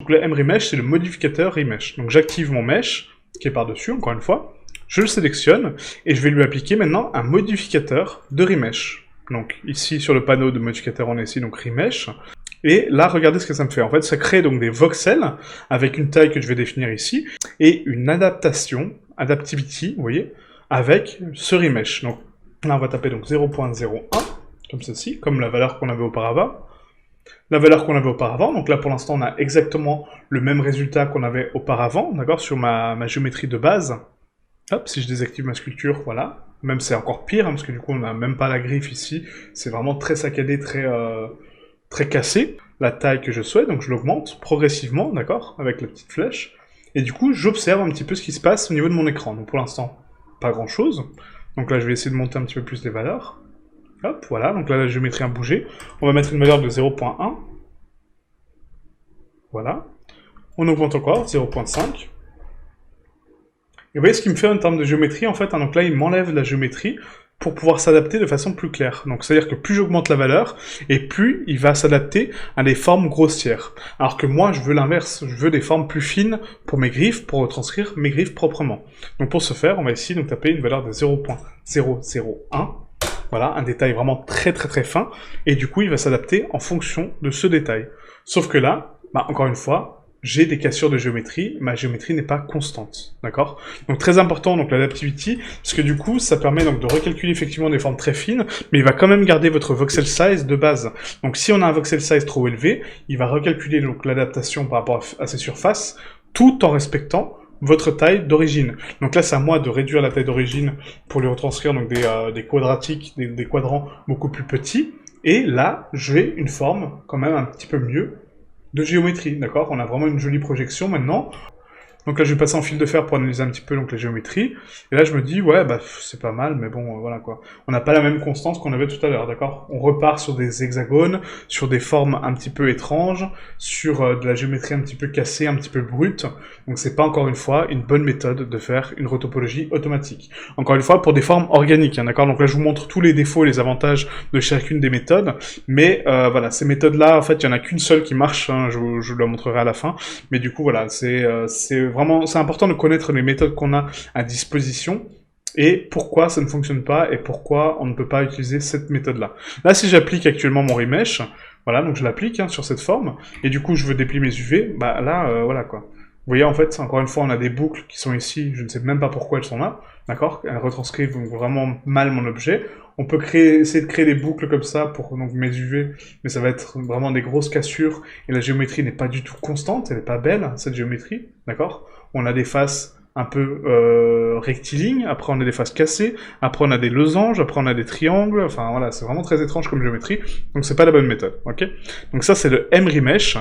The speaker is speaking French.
Donc le mRemesh, c'est le modificateur remesh. Donc j'active mon mesh, qui est par-dessus, encore une fois, je le sélectionne, et je vais lui appliquer maintenant un modificateur de remesh. Donc ici, sur le panneau de modificateur, on est ici, donc remesh. Et là, regardez ce que ça me fait. En fait, ça crée donc des voxels, avec une taille que je vais définir ici, et une adaptation, adaptivity, vous voyez, avec ce remesh. Donc là, on va taper donc 0.01, comme ceci, comme la valeur qu'on avait auparavant. La valeur qu'on avait auparavant, donc là pour l'instant on a exactement le même résultat qu'on avait auparavant, d'accord, sur ma géométrie de base. Hop, si je désactive ma sculpture, voilà. Même c'est encore pire, hein, parce que du coup on n'a même pas la griffe ici, c'est vraiment très saccadé, très cassé. La taille que je souhaite, donc je l'augmente progressivement, d'accord, avec la petite flèche. Et du coup j'observe un petit peu ce qui se passe au niveau de mon écran. Donc pour l'instant, pas grand chose. Donc là je vais essayer de monter un petit peu plus les valeurs. Hop, voilà, donc là la géométrie a bougé. On va mettre une valeur de 0.1. Voilà. On augmente encore, 0.5. Et vous voyez ce qu'il me fait en termes de géométrie, en fait, hein, donc là il m'enlève la géométrie pour pouvoir s'adapter de façon plus claire. Donc c'est-à-dire que plus j'augmente la valeur, et plus il va s'adapter à des formes grossières. Alors que moi, je veux l'inverse, je veux des formes plus fines pour mes griffes, pour retranscrire mes griffes proprement. Donc pour ce faire, on va ici donc taper une valeur de 0.001. Voilà, un détail vraiment très fin, et du coup il va s'adapter en fonction de ce détail. Sauf que là, bah, encore une fois, j'ai des cassures de géométrie, ma géométrie n'est pas constante, d'accord? Donc très important, donc l'adaptivity, parce que du coup ça permet donc de recalculer effectivement des formes très fines, mais il va quand même garder votre voxel size de base. Donc si on a un voxel size trop élevé, il va recalculer donc l'adaptation par rapport à ces surfaces, tout en respectant votre taille d'origine. Donc là, c'est à moi de réduire la taille d'origine pour lui retranscrire donc des quadratiques, des quadrants beaucoup plus petits. Et là, j'ai une forme quand même un petit peu mieux de géométrie, d'accord? On a vraiment une jolie projection maintenant. Donc là, je vais passer en fil de fer pour analyser un petit peu donc, la géométrie. Et là, je me dis, ouais, bah, c'est pas mal, mais bon, voilà quoi. On n'a pas la même constance qu'on avait tout à l'heure, d'accord? On repart sur des hexagones, sur des formes un petit peu étranges, sur de la géométrie un petit peu cassée, un petit peu brute. Donc c'est pas, encore une fois, une bonne méthode de faire une retopologie automatique. Encore une fois, pour des formes organiques, hein, d'accord? Donc là, je vous montre tous les défauts et les avantages de chacune des méthodes. Mais voilà, ces méthodes-là, en fait, il y en a qu'une seule qui marche, hein, je vous la montrerai à la fin. Mais du coup, voilà, c'est vraiment, c'est important de connaître les méthodes qu'on a à disposition et pourquoi ça ne fonctionne pas et pourquoi on ne peut pas utiliser cette méthode-là. Là, si j'applique actuellement mon remesh, voilà, donc je l'applique hein, sur cette forme, et du coup je veux déplier mes UV, bah là, voilà quoi. Vous voyez, en fait, encore une fois, on a des boucles qui sont ici, je ne sais même pas pourquoi elles sont là, d'accord? Elles retranscrivent vraiment mal mon objet. On peut essayer de créer des boucles comme ça pour donc, mes UV, mais ça va être vraiment des grosses cassures, et la géométrie n'est pas du tout constante, elle n'est pas belle, cette géométrie, d'accord? On a des faces un peu rectilignes, après on a des faces cassées, après on a des losanges, après on a des triangles, enfin voilà, c'est vraiment très étrange comme géométrie, donc c'est pas la bonne méthode, ok? Donc ça c'est le mRemesh.